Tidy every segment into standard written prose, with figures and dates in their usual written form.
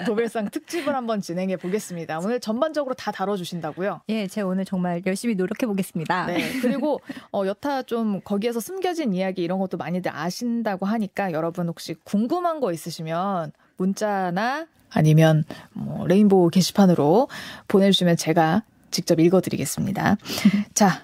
노벨상 특집을 한번 진행해 보겠습니다. 오늘 전반적으로 다 다뤄주신다고요? 예, 제가 오늘 정말 열심히 노력해 보겠습니다. 네, 그리고 여타 좀 거기에서 숨겨진 이야기 이런 것도 많이들 아신다고 하니까 여러분 혹시 궁금한 거 있으시면 문자나 아니면 뭐 레인보우 게시판으로 보내주시면 제가 직접 읽어드리겠습니다. 자,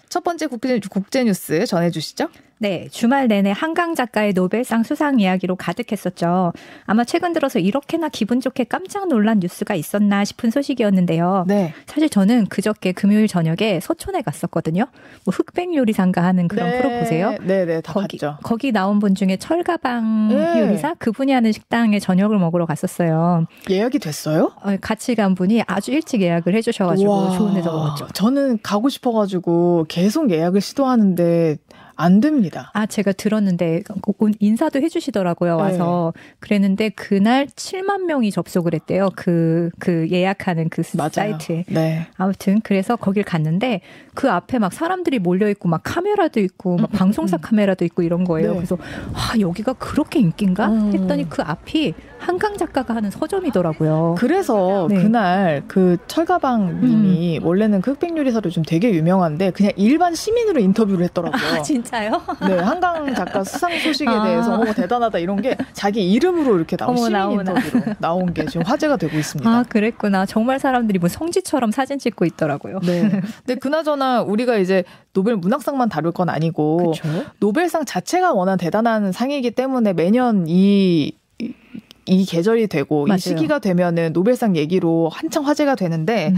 첫 번째 국제 뉴스 전해주시죠. 네, 주말 내내 한강 작가의 노벨상 수상 이야기로 가득했었죠. 아마 최근 들어서 이렇게나 기분 좋게 깜짝 놀란 뉴스가 있었나 싶은 소식이었는데요. 네. 사실 저는 그저께 금요일 저녁에 서촌에 갔었거든요. 뭐 흑백요리사인가 하는 그런 네. 프로 보세요. 네네, 다 봤죠. 거기 나온 분 중에 철가방 네. 요리사 그분이 하는 식당에 저녁을 먹으러 갔었어요. 예약이 됐어요? 같이 간 분이 아주 일찍 예약을 해주셔가지고 우와, 좋은 데서 먹었죠. 저는 가고 싶어가지고 계속 예약을 시도하는데 안 됩니다. 아, 제가 들었는데 인사도 해주시더라고요. 와서. 네. 그랬는데 그날 7만 명이 접속을 했대요. 그 예약하는 그 맞아요. 사이트에. 네. 아무튼 그래서 거길 갔는데 그 앞에 막 사람들이 몰려 있고 막 카메라도 있고 막 방송사 카메라도 있고 이런 거예요. 네. 그래서 여기가 그렇게 인기인가 했더니 그 앞이 한강 작가가 하는 서점이더라고요. 그래서 네. 그날 그 철가방 님이 원래는 그 흑백요리사로 좀 되게 유명한데 그냥 일반 시민으로 인터뷰를 했더라고요. 아, 진짜요? 네, 한강 작가 수상 소식에 대해서 대단하다 이런 게 자기 이름으로 이렇게 나온 시민 인터뷰로 나온 게 지금 화제가 되고 있습니다. 아, 그랬구나. 정말 사람들이 뭐 성지처럼 사진 찍고 있더라고요. 네. 근데 그나저나 우리가 이제 노벨 문학상만 다룰 건 아니고 그쵸? 노벨상 자체가 워낙 대단한 상이기 때문에 매년 이 계절이 되고 맞아요. 이 시기가 되면은 노벨상 얘기로 한창 화제가 되는데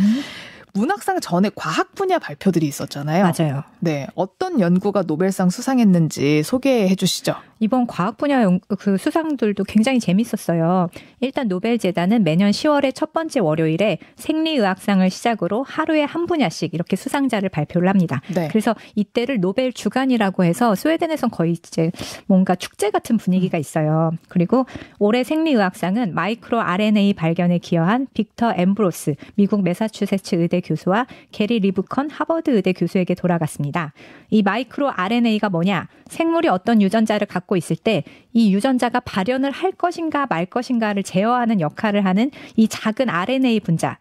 문학상 전에 과학 분야 발표들이 있었잖아요. 맞아요. 네, 어떤 연구가 노벨상 수상했는지 소개해 주시죠. 이번 과학 분야 그 수상들도 굉장히 재밌었어요. 일단 노벨재단은 매년 10월의 첫 번째 월요일에 생리의학상을 시작으로 하루에 한 분야씩 이렇게 수상자를 발표를 합니다. 네. 그래서 이때를 노벨 주간이라고 해서 스웨덴에선 거의 이제 뭔가 축제 같은 분위기가 있어요. 그리고 올해 생리의학상은 마이크로 RNA 발견에 기여한 빅터 엠브로스 미국 매사추세츠 의대 교수와 게리 리브컨 하버드 의대 교수에게 돌아갔습니다. 이 마이크로 RNA가 뭐냐? 생물이 어떤 유전자를 갖고 있을 때 이 유전자가 발현을 할 것인가 말 것인가를 제어하는 역할을 하는 이 작은 RNA 분자,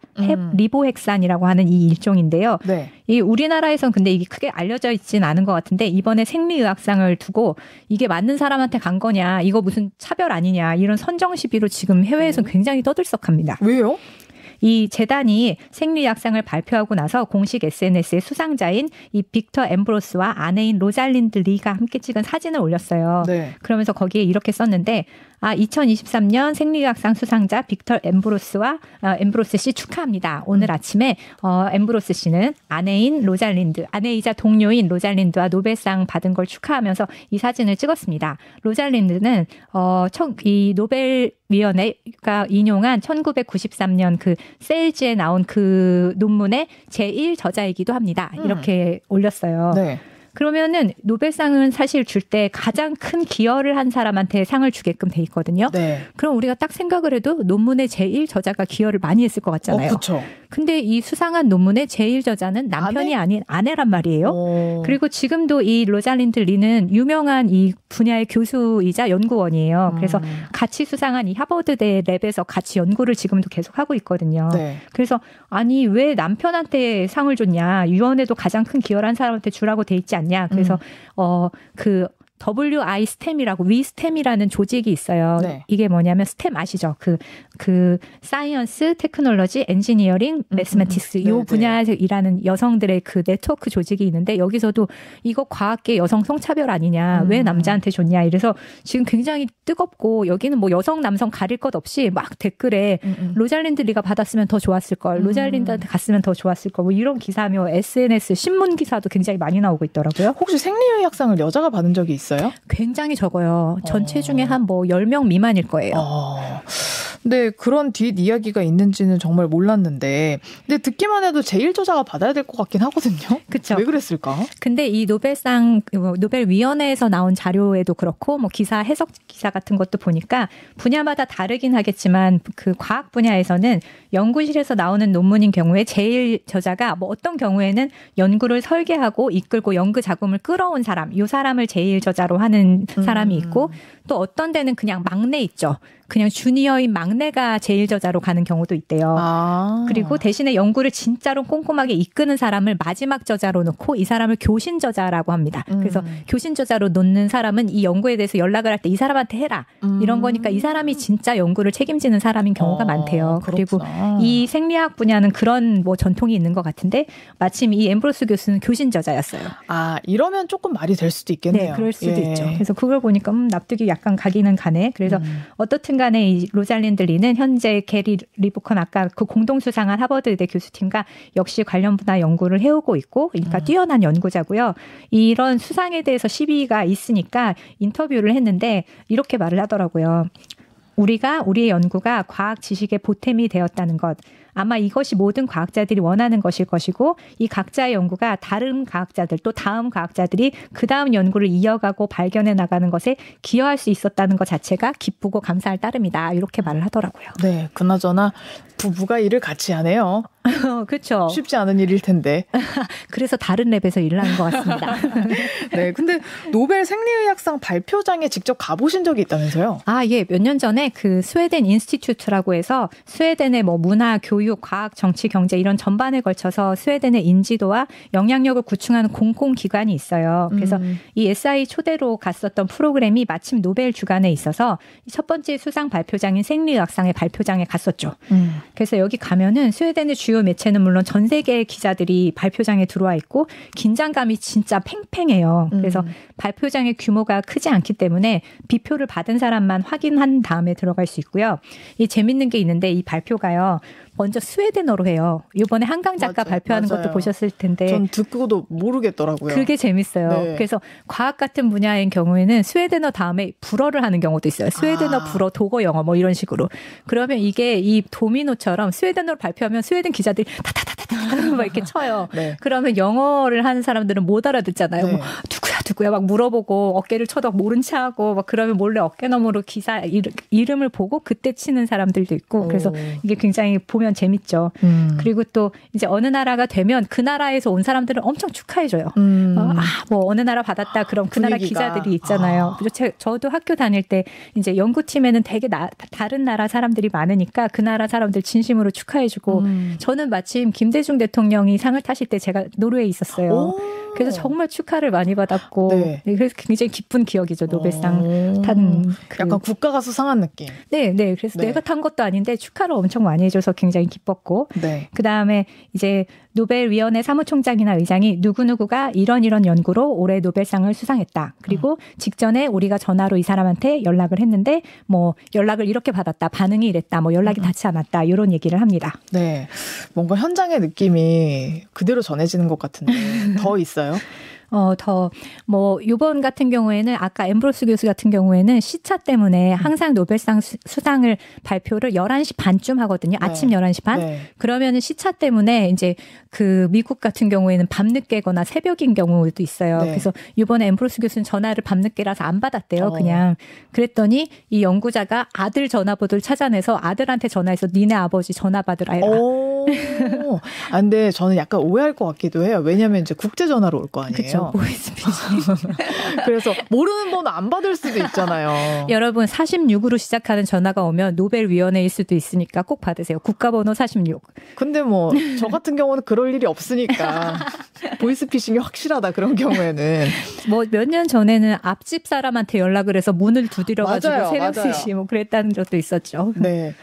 리보핵산이라고 하는 이 일종인데요. 네. 이 우리나라에선 근데 이게 크게 알려져 있진 않은 것 같은데 이번에 생리의학상을 두고 이게 맞는 사람한테 간 거냐, 이거 무슨 차별 아니냐 이런 선정 시비로 지금 해외에선 굉장히 떠들썩합니다. 왜요? 이 재단이 생리의학상을 발표하고 나서 공식 SNS에 수상자인 이 빅터 엠브로스와 아내인 로잘린드 리가 함께 찍은 사진을 올렸어요. 네. 그러면서 거기에 이렇게 썼는데 2023년 생리의학상 수상자 빅터 엠브로스 씨 축하합니다. 오늘 아침에 엠브로스 씨는 아내이자 동료인 로잘린드와 노벨상 받은 걸 축하하면서 이 사진을 찍었습니다. 로잘린드는 이 노벨위원회가 인용한 1993년 그 셀즈에 나온 그 논문의 제1 저자이기도 합니다. 이렇게 올렸어요. 네. 그러면은 노벨상은 사실 줄 때 가장 큰 기여를 한 사람한테 상을 주게끔 돼 있거든요. 네. 그럼 우리가 딱 생각을 해도 논문의 제1 저자가 기여를 많이 했을 것 같잖아요. 그렇죠. 근데 이 수상한 논문의 제1 저자는 남편이 아닌 아내란 말이에요. 그리고 지금도 이 로잘린드 리는 유명한 이 분야의 교수이자 연구원이에요. 그래서 같이 수상한 이 하버드대 랩에서 같이 연구를 지금도 계속 하고 있거든요. 네. 그래서 아니 왜 남편한테 상을 줬냐? 유언에도 가장 큰 기여를 한 사람한테 주라고 돼 있지 않냐? 그래서 그 WI 스템이라고 위스템이라는 조직이 있어요. 네. 이게 뭐냐면 스템 아시죠? 그 사이언스, 테크놀로지, 엔지니어링, 매스매틱스 이 분야에 일하는 여성들의 그 네트워크 조직이 있는데 여기서도 이거 과학계 여성 성차별 아니냐? 왜 남자한테 줬냐? 이래서 지금 굉장히 뜨겁고 여기는 뭐 여성 남성 가릴 것 없이 막 댓글에 로잘린드 리가 받았으면 더 좋았을 걸, 로잘린드한테 갔으면 더 좋았을 걸, 뭐 이런 기사며 SNS 신문 기사도 굉장히 많이 나오고 있더라고요. 혹시 생리의학상을 여자가 받은 적이 있어요? 굉장히 적어요. 전체 중에 한 뭐 10명 미만일 거예요. 근데 그런 뒷이야기가 있는지는 정말 몰랐는데 근데 듣기만 해도 제1저자가 받아야 될 것 같긴 하거든요. 그렇죠. 왜 그랬을까? 근데 이 노벨위원회에서 나온 자료에도 그렇고 뭐 기사 해석 기사 같은 것도 보니까 분야마다 다르긴 하겠지만 그 과학 분야에서는 연구실에서 나오는 논문인 경우에 제1저자가 뭐 어떤 경우에는 연구를 설계하고 이끌고 연구 자금을 끌어온 사람, 이 사람을 제1저자로 하는 사람이 있고 또 어떤 데는 그냥 막내 있죠. 그냥 주니어인 막내가 제일 저자로 가는 경우도 있대요. 그리고 대신에 연구를 진짜로 꼼꼼하게 이끄는 사람을 마지막 저자로 놓고 이 사람을 교신 저자라고 합니다. 그래서 교신 저자로 놓는 사람은 이 연구에 대해서 연락을 할 때 이 사람한테 해라. 이런 거니까 이 사람이 진짜 연구를 책임지는 사람인 경우가 많대요. 그리고 이 생리학 분야는 그런 뭐 전통이 있는 것 같은데 마침 이 앰브로스 교수는 교신 저자였어요. 이러면 조금 말이 될 수도 있겠네요. 네, 그럴 수도 있죠. 그래서 그걸 보니까 납득이 약간 가기는 가네. 그래서 어떻든 간에 이 로잘린드 리는 현재 게리 리브컨 아까 그 공동 수상한 하버드대 교수팀과 역시 관련 분야 연구를 해오고 있고 그러니까 뛰어난 연구자고요. 이런 수상에 대해서 시비가 있으니까 인터뷰를 했는데 이렇게 말을 하더라고요. 우리의 연구가 과학 지식의 보탬이 되었다는 것. 아마 이것이 모든 과학자들이 원하는 것일 것이고 이 각자의 연구가 다른 과학자들 또 다음 과학자들이 그 다음 연구를 이어가고 발견해 나가는 것에 기여할 수 있었다는 것 자체가 기쁘고 감사할 따름이다. 이렇게 말을 하더라고요. 네, 그나저나 부부가 일을 같이 하네요. 그렇죠. 쉽지 않은 일일 텐데. 그래서 다른 랩에서 일을 하는 것 같습니다. 네, 근데 노벨 생리의학상 발표장에 직접 가보신 적이 있다면서요? 예. 몇 년 전에 그 스웨덴 인스티튜트라고 해서 스웨덴의 뭐 문화, 교육, 과학, 정치, 경제 이런 전반에 걸쳐서 스웨덴의 인지도와 영향력을 구축하는 공공기관이 있어요. 그래서 이 SI 초대로 갔었던 프로그램이 마침 노벨 주간에 있어서 첫 번째 수상 발표장인 생리의학상의 발표장에 갔었죠. 그래서 여기 가면은 스웨덴의 주요 매체는 물론 전 세계의 기자들이 발표장에 들어와 있고 긴장감이 진짜 팽팽해요. 그래서 발표장의 규모가 크지 않기 때문에 비표를 받은 사람만 확인한 다음에 들어갈 수 있고요. 이 재밌는 게 있는데 이 발표가요. 먼저 스웨덴어로 해요. 이번에 한강 작가 발표하는 것도 보셨을 텐데. 전 듣고도 모르겠더라고요. 그게 재밌어요. 네. 그래서 과학 같은 분야인 경우에는 스웨덴어 다음에 불어를 하는 경우도 있어요. 스웨덴어, 불어, 독어, 영어 뭐 이런 식으로. 그러면 이게 이 도미노처럼 스웨덴어로 발표하면 스웨덴 기자들이 타타타타타 막 이렇게 쳐요. 네. 그러면 영어를 하는 사람들은 못 알아듣잖아요. 네. 뭐 누구야 막 물어보고 어깨를 쳐도 모른 체하고 막 그러면 몰래 어깨너머로 기사 이름을 보고 그때 치는 사람들도 있고 그래서 이게 굉장히 보면 재밌죠. 그리고 또 이제 어느 나라가 되면 그 나라에서 온 사람들은 엄청 축하해줘요. 뭐 어느 나라 받았다 그럼 그 나라 기자들이 있잖아요. 저도 학교 다닐 때 이제 연구팀에는 되게 다른 나라 사람들이 많으니까 그 나라 사람들 진심으로 축하해주고 저는 마침 김대중 대통령이 상을 타실 때 제가 노르웨이에 있었어요. 그래서 정말 축하를 많이 받았고 네. 그래서 굉장히 기쁜 기억이죠. 노벨상 탄 약간 국가가 수상한 느낌. 네. 그래서 내가 탄 것도 아닌데 축하를 엄청 많이 해줘서 굉장히 기뻤고 그다음에 이제 노벨위원회 사무총장이나 의장이 누구누구가 이런 연구로 올해 노벨상을 수상했다. 그리고 직전에 우리가 전화로 이 사람한테 연락을 했는데 뭐 연락을 이렇게 받았다. 반응이 이랬다. 뭐 연락이 닿지 않았다. 이런 얘기를 합니다. 네. 뭔가 현장의 느낌이 그대로 전해지는 것 같은데 더 있어요? 요번 같은 경우에는 아까 앰브로스 교수 같은 경우에는 시차 때문에 항상 노벨상 수상을 발표를 11시 반쯤 하거든요. 아침 11시 반. 그러면은 시차 때문에 이제 그 미국 같은 경우에는 밤늦게거나 새벽인 경우도 있어요. 그래서 이번에 앰브로스 교수는 전화를 밤늦게라서 안 받았대요. 그냥. 그랬더니 이 연구자가 아들 전화번호를 찾아내서 아들한테 전화해서 니네 아버지 전화 받으라 해라. 근데 저는 약간 오해할 것 같기도 해요. 왜냐하면 이제 국제 전화로 올 거 아니에요. 그렇죠. 보이스피싱. 그래서 모르는 번호 안 받을 수도 있잖아요. 여러분 46으로 시작하는 전화가 오면 노벨위원회일 수도 있으니까 꼭 받으세요. 국가번호 46. 근데 뭐 저 같은 경우는 그럴 일이 없으니까 보이스피싱이 확실하다 그런 경우에는. 뭐 몇 년 전에는 앞집 사람한테 연락을 해서 문을 두드려가지고 새벽 3시 뭐 그랬다는 적도 있었죠. 네.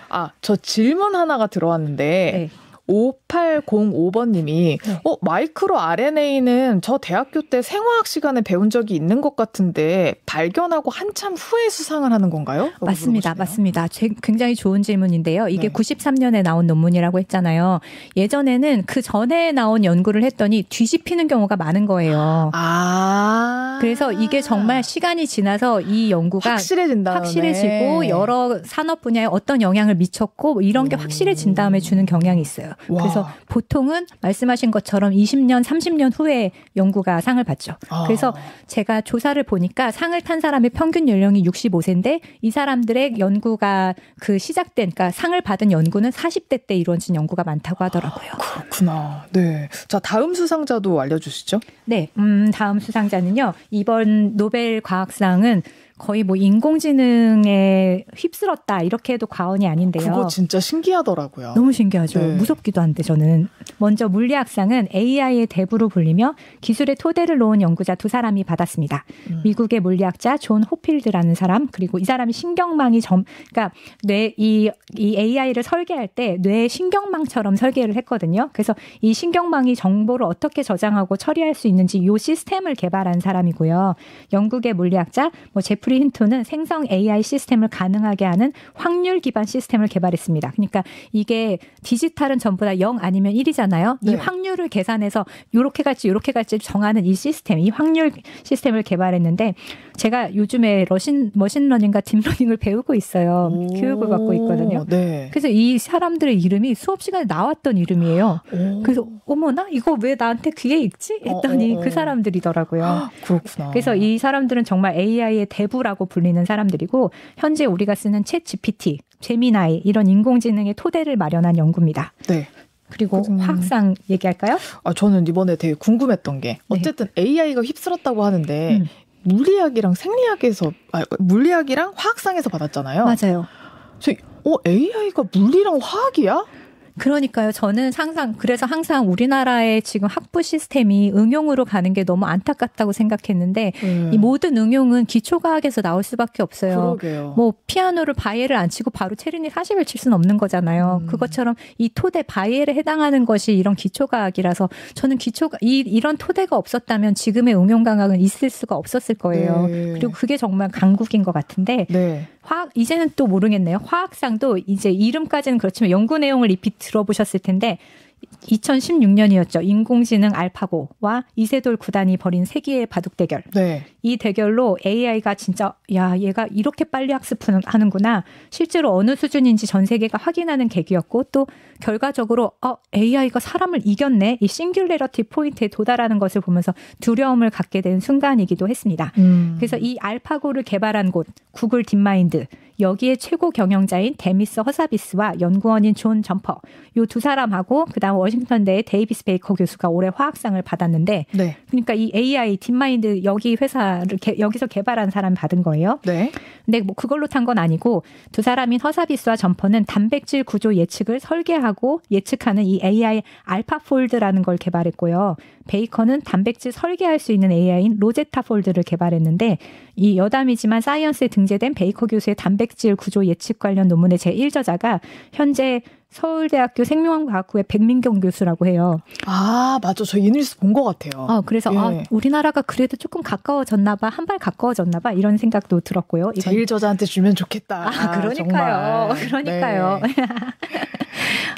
저 질문 하나가 들어왔는데 5805번님이 마이크로 RNA는 저 대학교 때 생화학 시간에 배운 적이 있는 것 같은데 발견하고 한참 후에 수상을 하는 건가요? 맞습니다. 굉장히 좋은 질문인데요. 이게 93년에 나온 논문이라고 했잖아요. 예전에는 그 전에 나온 연구를 했더니 뒤집히는 경우가 많은 거예요. 그래서 이게 정말 시간이 지나서 이 연구가 확실해지고 여러 산업 분야에 어떤 영향을 미쳤고 뭐 이런 게 확실해진 다음에 주는 경향이 있어요. 그래서 보통은 말씀하신 것처럼 20년, 30년 후에 연구가 상을 받죠. 그래서 제가 조사를 보니까 상을 탄 사람의 평균 연령이 65세인데 이 사람들의 연구가 그러니까 상을 받은 연구는 40대 때 이루어진 연구가 많다고 하더라고요. 그렇구나. 네. 자, 다음 수상자도 알려주시죠. 네. 다음 수상자는요. 이번 노벨 과학상은 거의 뭐 인공지능에 휩쓸었다 이렇게 해도 과언이 아닌데요. 그거 진짜 신기하더라고요. 너무 신기하죠. 네. 무섭기도 한데 저는. 먼저 물리학상은 AI의 대부로 불리며 기술의 토대를 놓은 연구자 두 사람이 받았습니다. 미국의 물리학자 존 호필드라는 사람, 그리고 이 사람이 신경망이 그러니까 이 AI를 설계할 때 뇌 신경망처럼 설계를 했거든요. 그래서 이 신경망이 정보를 어떻게 저장하고 처리할 수 있는지 이 시스템을 개발한 사람이고요. 영국의 물리학자 제프리 힌톤은 생성 AI 시스템을 가능하게 하는 확률 기반 시스템을 개발했습니다. 그러니까 이게 디지털은 전부 다 0 아니면 1이잖아요. 이 네. 확률을 계산해서 이렇게 갈지 정하는 이 시스템, 이 확률 시스템을 개발했는데 제가 요즘에 머신러닝과 딥러닝을 배우고 있어요. 교육을 받고 있거든요. 네. 그래서 이 사람들의 이름이 수업 시간에 나왔던 이름이에요. 그래서 어머나 이거 왜 나한테 귀에 익지? 했더니 그 사람들이더라고요. 그렇구나. 그래서 이 사람들은 정말 AI의 대부라고 불리는 사람들이고 현재 우리가 쓰는 챗 GPT, 제미나이 이런 인공지능의 토대를 마련한 연구입니다. 네. 그리고 화학상 얘기할까요? 저는 이번에 되게 궁금했던 게 어쨌든 AI가 휩쓸었다고 하는데 물리학이랑 물리학이랑 화학상에서 받았잖아요. 맞아요. AI가 물리랑 화학이야? 그러니까요. 저는 그래서 항상 우리나라의 지금 학부 시스템이 응용으로 가는 게 너무 안타깝다고 생각했는데 이 모든 응용은 기초과학에서 나올 수밖에 없어요. 그러게요. 뭐 피아노를 바이엘을 안 치고 바로 체르니 40을 칠 수는 없는 거잖아요. 그것처럼 이 토대 바이엘에 해당하는 것이 이런 기초과학이라서 저는 이런 토대가 없었다면 지금의 응용과학은 있을 수가 없었을 거예요. 네. 그리고 그게 정말 강국인 것 같은데 네. 이제는 또 모르겠네요. 화학상도 이제 이름까지는 그렇지만 연구 내용을 깊이 들어보셨을 텐데 2016년이었죠. 인공지능 알파고와 이세돌 구단이 벌인 세기의 바둑 대결. 네. 이 대결로 AI가 진짜 얘가 이렇게 빨리 학습하는구나. 실제로 어느 수준인지 전 세계가 확인하는 계기였고 또 결과적으로 AI가 사람을 이겼네. 이 싱귤레러티 포인트에 도달하는 것을 보면서 두려움을 갖게 된 순간이기도 했습니다. 그래서 이 알파고를 개발한 곳 구글 딥마인드 여기에 최고 경영자인 데미스 허사비스와 연구원인 존 점퍼 이 두 사람하고 그다음 워싱턴대의 데이비스 베이커 교수가 올해 화학상을 받았는데 네. 그러니까 이 AI 딥마인드 여기 회사를 여기서 개발한 사람이 받은 거예요. 네. 근데 뭐 그걸로 탄 건 아니고 두 사람인 허사비스와 점퍼는 단백질 구조 예측을 설계하고 예측하는 이 AI 알파폴드라는 걸 개발했고요. 베이커는 단백질 설계할 수 있는 AI인 로제타 폴드를 개발했는데 이 여담이지만 사이언스에 등재된 베이커 교수의 단백질 구조 예측 관련 논문의 제1저자가 현재 서울대학교 생명과학부의 백민경 교수라고 해요. 맞아. 저 이 뉴스 본 것 같아요. 그래서 우리나라가 그래도 조금 가까워졌나 봐. 한 발 가까워졌나 봐. 이런 생각도 들었고요. 제1저자한테 주면 좋겠다. 그러니까요. 정말. 그러니까요. 네.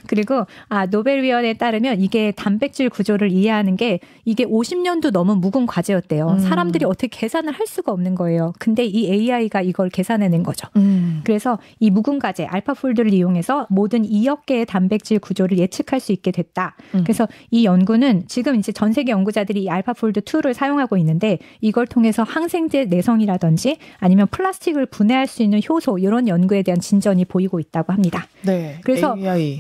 그리고 노벨위원회에 따르면 이게 단백질 구조를 이해하는 게 이게 50년도 넘은 묵은 과제였대요. 사람들이 어떻게 계산을 할 수가 없는 거예요. 근데 이 AI가 이걸 계산해낸 거죠. 그래서 이 묵은 과제 알파폴드를 이용해서 모든 2억 개의 단백질 구조를 예측할 수 있게 됐다. 그래서 이 연구는 지금 이제 전 세계 연구자들이 이 알파폴드 2를 사용하고 있는데 이걸 통해서 항생제 내성이라든지 아니면 플라스틱을 분해할 수 있는 효소 이런 연구에 대한 진전이 보이고 있다고 합니다. 네. 그래서 AI.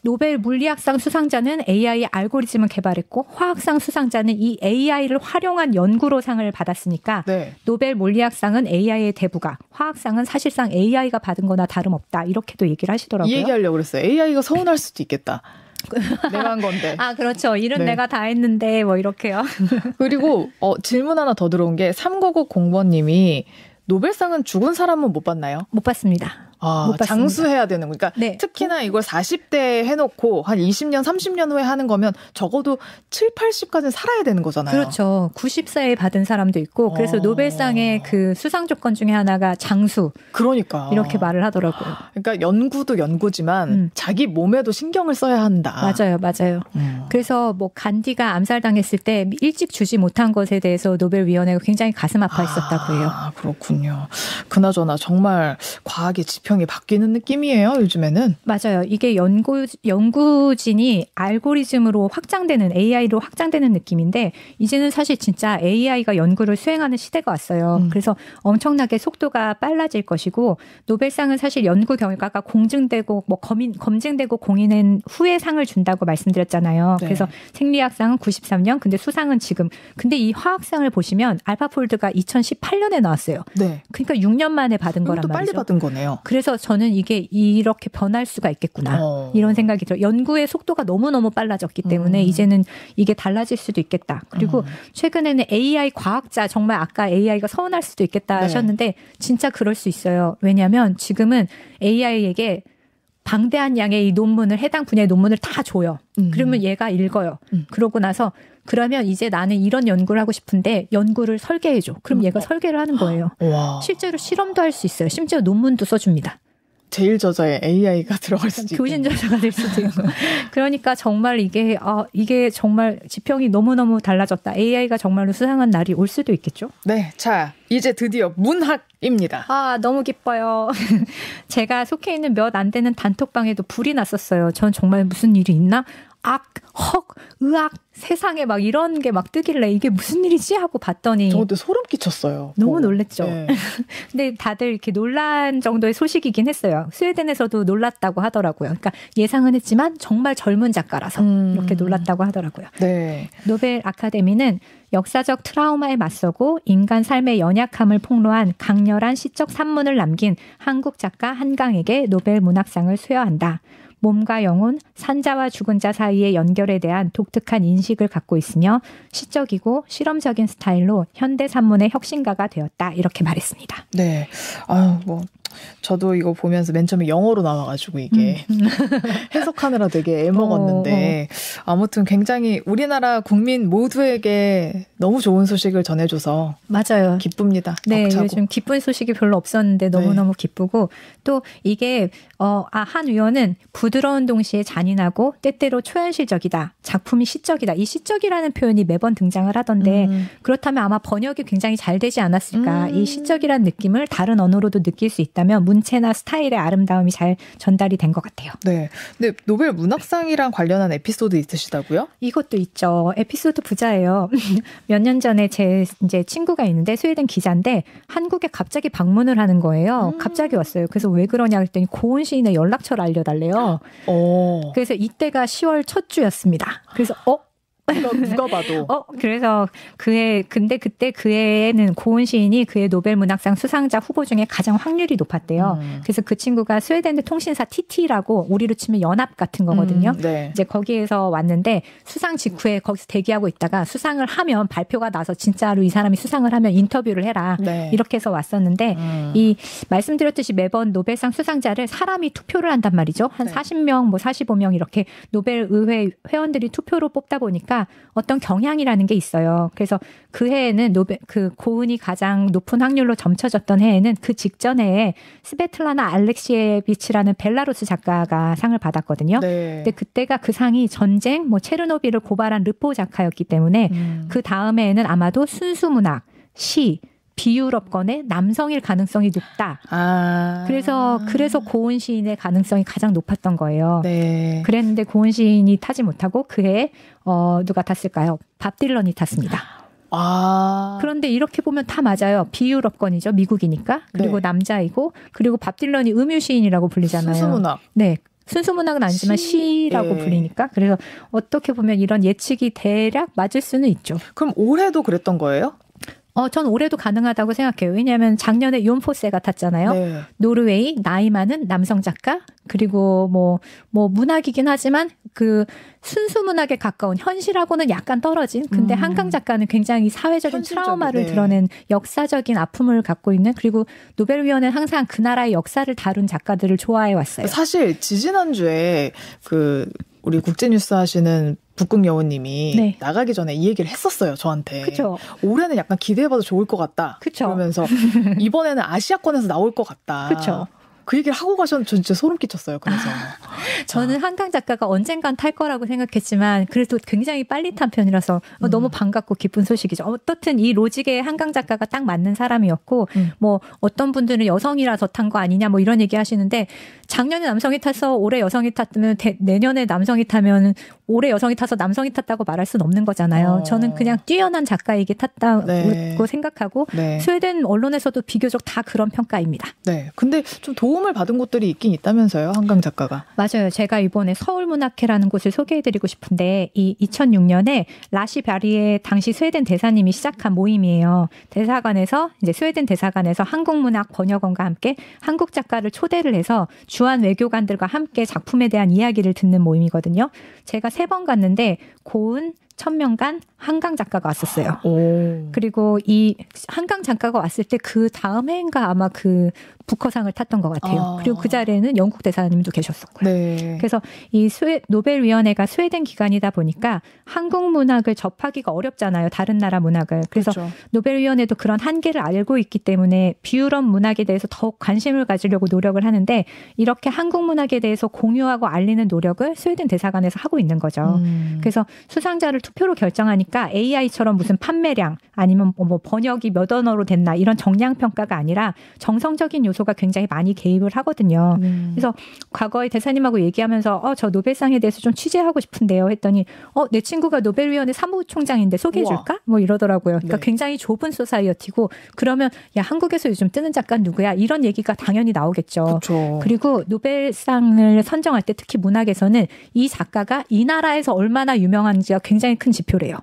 노벨 물리학상 수상자는 AI 알고리즘을 개발했고 화학상 수상자는 이 AI를 활용한 연구로 상을 받았으니까 노벨 물리학상은 AI의 대부가 화학상은 사실상 AI가 받은 거나 다름없다. 이렇게도 얘기를 하시더라고요. 이 얘기하려고 그랬어요. AI가 서운할 수도 있겠다. 내가 한 건데. 그렇죠. 일은 내가 다 했는데 뭐 이렇게요. 그리고 질문 하나 더 들어온 게 3990번님이 노벨상은 죽은 사람은 못 받나요? 못 받습니다. 장수해야 되는 거니까 특히나 이걸 40대에 해놓고 한 20년, 30년 후에 하는 거면 적어도 7, 80까지는 살아야 되는 거잖아요. 그렇죠. 90세에 받은 사람도 있고 그래서 노벨상의 그 수상 조건 중에 하나가 장수. 그러니까. 이렇게 말을 하더라고요. 그러니까 연구도 연구지만 자기 몸에도 신경을 써야 한다. 맞아요. 그래서 뭐 간디가 암살당했을 때 일찍 주지 못한 것에 대해서 노벨위원회가 굉장히 가슴 아파했었다고 해요. 그렇군요. 그나저나 정말 과학의 지평이 지평이 바뀌는 느낌이에요, 요즘에는. 맞아요. 이게 연구진이 알고리즘으로 확장되는, AI로 확장되는 느낌인데, 이제는 사실 진짜 AI가 연구를 수행하는 시대가 왔어요. 그래서 엄청나게 속도가 빨라질 것이고, 노벨상은 사실 연구 결과가 공증되고, 검증되고 공인한 후에 상을 준다고 말씀드렸잖아요. 네. 그래서 생리학상은 93년, 근데 수상은 지금. 근데 이 화학상을 보시면 알파폴드가 2018년에 나왔어요. 네. 그러니까 6년 만에 받은 거란 또 말이죠. 빨리 받은 거네요. 그래서 저는 이게 이렇게 변할 수가 있겠구나. 이런 생각이 들어요. 연구의 속도가 너무너무 빨라졌기 때문에 이제는 이게 달라질 수도 있겠다. 그리고 최근에는 AI 과학자, 정말 아까 AI가 서운할 수도 있겠다 하셨는데 진짜 그럴 수 있어요. 왜냐하면 지금은 AI에게 방대한 양의 이 논문을, 해당 분야의 논문을 다 줘요. 그러면 얘가 읽어요. 그러고 나서 그러면 이제 나는 이런 연구를 하고 싶은데 연구를 설계해줘. 그럼 얘가 설계를 하는 거예요. 와. 실제로 실험도 할 수 있어요. 심지어 논문도 써줍니다. 제일 저자에 AI가 들어갈 수도 있고. 교신 저자가 될 수도 있고. 그러니까 정말 이게 정말 지평이 너무너무 달라졌다. AI가 정말로 수상한 날이 올 수도 있겠죠. 네. 자, 이제 드디어 문학입니다. 아, 너무 기뻐요. 제가 속해 있는 몇 안 되는 단톡방에도 불이 났었어요. 전 정말 무슨 일이 있나? 의학, 세상에 막 이런 게 막 뜨길래 이게 무슨 일이지? 하고 봤더니. 저도 소름 끼쳤어요. 너무 놀랬죠. 네. 근데 다들 이렇게 놀란 정도의 소식이긴 했어요. 스웨덴에서도 놀랐다고 하더라고요. 그러니까 예상은 했지만 정말 젊은 작가라서 이렇게 놀랐다고 하더라고요. 네. 노벨 아카데미는 역사적 트라우마에 맞서고 인간 삶의 연약함을 폭로한 강렬한 시적 산문을 남긴 한국 작가 한강에게 노벨 문학상을 수여한다. 몸과 영혼, 산자와 죽은 자 사이의 연결에 대한 독특한 인식을 갖고 있으며 시적이고 실험적인 스타일로 현대 산문의 혁신가가 되었다. 이렇게 말했습니다. 네. 저도 이거 보면서 맨 처음에 영어로 나와가지고 이게 해석하느라 되게 애먹었는데 아무튼 굉장히 우리나라 국민 모두에게 너무 좋은 소식을 전해줘서 맞아요. 기쁩니다. 네, 벅차고. 요즘 기쁜 소식이 별로 없었는데 너무너무 기쁘고 또 이게 한 위원은 부드러운 동시에 잔인하고 때때로 초현실적이다. 작품이 시적이다. 이 시적이라는 표현이 매번 등장을 하던데 그렇다면 아마 번역이 굉장히 잘 되지 않았을까. 이 시적이라는 느낌을 다른 언어로도 느낄 수 있다면 문체나 스타일의 아름다움이 잘 전달이 된 것 같아요. 네. 근데 노벨 문학상이랑 관련한 에피소드 있으시다고요? 이것도 있죠. 에피소드 부자예요. 몇 년 전에 제 이제 친구가 있는데 스웨덴 기자인데 한국에 갑자기 방문을 하는 거예요. 갑자기 왔어요. 그래서 왜 그러냐 했더니 고은 시인의 연락처를 알려달래요. 그래서 이때가 10월 첫 주였습니다. 그래서 누가 봐도. 그래서 근데 그때 그 해에는 고은 시인이 그해 노벨 문학상 수상자 후보 중에 가장 확률이 높았대요. 그래서 그 친구가 스웨덴의 통신사 TT라고 우리로 치면 연합 같은 거거든요. 네. 이제 거기에서 왔는데 수상 직후에 거기서 대기하고 있다가 수상을 하면 발표가 나서 진짜로 이 사람이 수상을 하면 인터뷰를 해라. 네. 이렇게 해서 왔었는데 이 말씀드렸듯이 매번 노벨상 수상자를 사람이 투표를 한단 말이죠. 한 40명, 45명 이렇게 노벨 의회 회원들이 투표로 뽑다 보니까 어떤 경향이라는 게 있어요. 그래서 그 해에는 고은이 가장 높은 확률로 점쳐졌던 해에는 그 직전 해에 스베틀라나 알렉시에비치라는 벨라루스 작가가 상을 받았거든요. 네. 근데 그때가 그 상이 전쟁, 체르노빌을 고발한 르포 작가였기 때문에 그 다음 해에는 아마도 순수문학, 시, 비유럽권의 남성일 가능성이 높다. 그래서 고은 시인의 가능성이 가장 높았던 거예요. 네. 그랬는데 고은 시인이 타지 못하고 그해 누가 탔을까요? 밥 딜런이 탔습니다. 그런데 이렇게 보면 다 맞아요. 비유럽권이죠. 미국이니까. 그리고 남자이고 그리고 밥 딜런이 음유 시인이라고 불리잖아요. 순수문학. 네. 순수문학은 아니지만 시라고 불리니까. 그래서 어떻게 보면 이런 예측이 대략 맞을 수는 있죠. 그럼 올해도 그랬던 거예요? 전 올해도 가능하다고 생각해요. 왜냐하면 작년에 요온포세가 탔잖아요. 네. 노르웨이 나이 많은 남성 작가 그리고 문학이긴 하지만 그 순수 문학에 가까운 현실하고는 약간 떨어진 근데 한강 작가는 굉장히 사회적인 트라우마를 드러낸 역사적인 아픔을 갖고 있는 그리고 노벨위원회는 항상 그 나라의 역사를 다룬 작가들을 좋아해 왔어요. 사실 지지난주에 우리 국제뉴스 하시는 북극 여우님이 나가기 전에 이 얘기를 했었어요, 저한테. 그쵸. 올해는 약간 기대해봐도 좋을 것 같다. 그쵸. 그러면서 이번에는 아시아권에서 나올 것 같다. 그쵸. 그 얘기를 하고 가셨는데 저 진짜 소름 끼쳤어요. 그래서 저는 한강 작가가 언젠간 탈 거라고 생각했지만 그래도 굉장히 빨리 탄 편이라서 너무 반갑고 기쁜 소식이죠. 어떻든 이 로직에 한강 작가가 딱 맞는 사람이었고 뭐 어떤 분들은 여성이라서 탄 거 아니냐 뭐 이런 얘기 하시는데 작년에 남성이 타서 올해 여성이 탔으면 내년에 남성이 타면 올해 여성이 타서 남성이 탔다고 말할 수는 없는 거잖아요. 저는 그냥 뛰어난 작가에게 탔다고 네. 생각하고 네. 스웨덴 언론에서도 비교적 다 그런 평가입니다. 네. 근데 좀 도움을 받은 곳들이 있긴 있다면서요, 한강 작가가. 맞아요. 제가 이번에 서울문학회라는 곳을 소개해드리고 싶은데 이 2006년에 라시 바리의 당시 스웨덴 대사님이 시작한 모임이에요. 대사관에서 이제 스웨덴 대사관에서 한국문학 번역원과 함께 한국 작가를 초대를 해서 주한 외교관들과 함께 작품에 대한 이야기를 듣는 모임이거든요. 제가 3번 갔는데 고은, 천명간, 한강 작가가 왔었어요. 오. 그리고 이 한강 작가가 왔을 때 그 다음 해인가 아마 그 부커상을 탔던 것 같아요. 그리고 그 자리에는 영국 대사님도 계셨었고요. 네. 그래서 이 노벨위원회가 스웨덴 기관이다 보니까 한국 문학을 접하기가 어렵잖아요. 다른 나라 문학을. 그래서 그렇죠. 노벨위원회도 그런 한계를 알고 있기 때문에 비유럽 문학에 대해서 더욱 관심을 가지려고 노력을 하는데 이렇게 한국 문학에 대해서 공유하고 알리는 노력을 스웨덴 대사관에서 하고 있는 거죠. 그래서 수상자를 투표로 결정하니까 AI처럼 무슨 판매량 아니면 뭐 번역이 몇 언어로 됐나 이런 정량 평가가 아니라 정성적인 요소가 굉장히 많이 개입을 하거든요. 그래서 과거에 대사님하고 얘기하면서 저 노벨상에 대해서 좀 취재하고 싶은데요 했더니 내 친구가 노벨위원회 사무총장인데 소개해줄까? 우와. 뭐 이러더라고요. 그러니까 네. 굉장히 좁은 소사이어티고 그러면 야 한국에서 요즘 뜨는 작가 누구야? 이런 얘기가 당연히 나오겠죠. 그쵸. 그리고 노벨상을 선정할 때 특히 문학에서는 이 작가가 이 나라에서 얼마나 유명한지가 굉장히 큰 지표래요.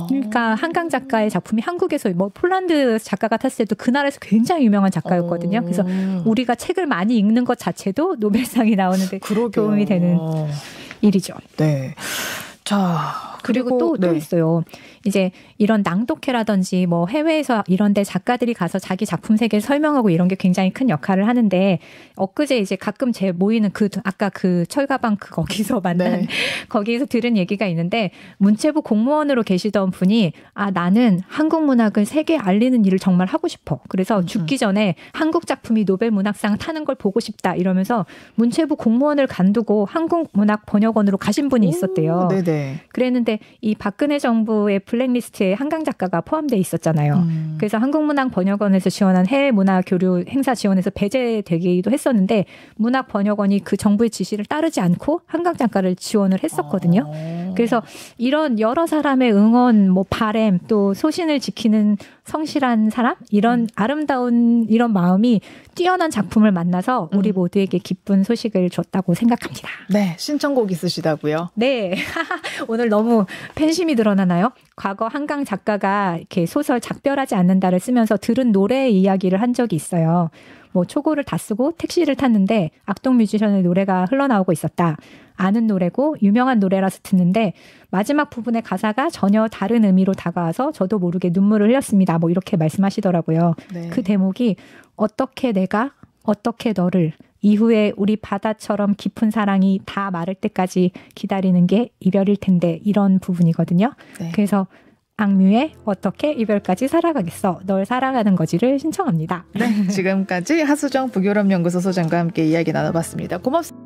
그러니까 한강 작가의 작품이 한국에서 뭐 폴란드 작가가 탔을 때도 그 나라에서 굉장히 유명한 작가였거든요. 그래서 우리가 책을 많이 읽는 것 자체도 노벨상이 나오는데 도움이 되는 일이죠. 네. 자, 그리고 또 네. 있어요. 이제 이런 낭독회라든지 뭐 해외에서 이런 데 작가들이 가서 자기 작품 세계를 설명하고 이런 게 굉장히 큰 역할을 하는데 엊그제 이제 가끔 제 모이는 아까 그 철가방 거기서 만난 네. 거기에서 들은 얘기가 있는데 문체부 공무원으로 계시던 분이 나는 한국 문학을 세계에 알리는 일을 정말 하고 싶어. 그래서 죽기 전에 한국 작품이 노벨 문학상 타는 걸 보고 싶다 이러면서 문체부 공무원을 간두고 한국 문학 번역원으로 가신 분이 있었대요. 네네. 그랬는데 이 박근혜 정부의 블랙리스트에 한강 작가가 포함되어 있었잖아요. 그래서 한국문학 번역원에서 지원한 해외 문화 교류 행사 지원에서 배제되기도 했었는데 문학 번역원이 그 정부의 지시를 따르지 않고 한강 작가를 지원을 했었거든요. 그래서 이런 여러 사람의 응원, 뭐 바램, 또 소신을 지키는 성실한 사람, 이런 아름다운 이런 마음이 뛰어난 작품을 만나서 우리 모두에게 기쁜 소식을 줬다고 생각합니다. 네, 신청곡 있으시다고요? 네, 오늘 너무 팬심이 드러나나요? 과거 한강 작가가 이렇게 소설 작별하지 않는다를 쓰면서 들은 노래의 이야기를 한 적이 있어요. 뭐 초고를 다 쓰고 택시를 탔는데 악동 뮤지션의 노래가 흘러나오고 있었다. 아는 노래고 유명한 노래라서 듣는데 마지막 부분의 가사가 전혀 다른 의미로 다가와서 저도 모르게 눈물을 흘렸습니다. 뭐 이렇게 말씀하시더라고요. 네. 그 대목이 어떻게 내가 어떻게 너를 이후에 우리 바다처럼 깊은 사랑이 다 마를 때까지 기다리는 게 이별일 텐데 이런 부분이거든요. 네. 그래서 악뮤의 어떻게 이별까지 살아가겠어 널 살아가는 거지를 신청합니다. 네, 지금까지 하수정 북유럽연구소 소장과 함께 이야기 나눠봤습니다. 고맙습니다.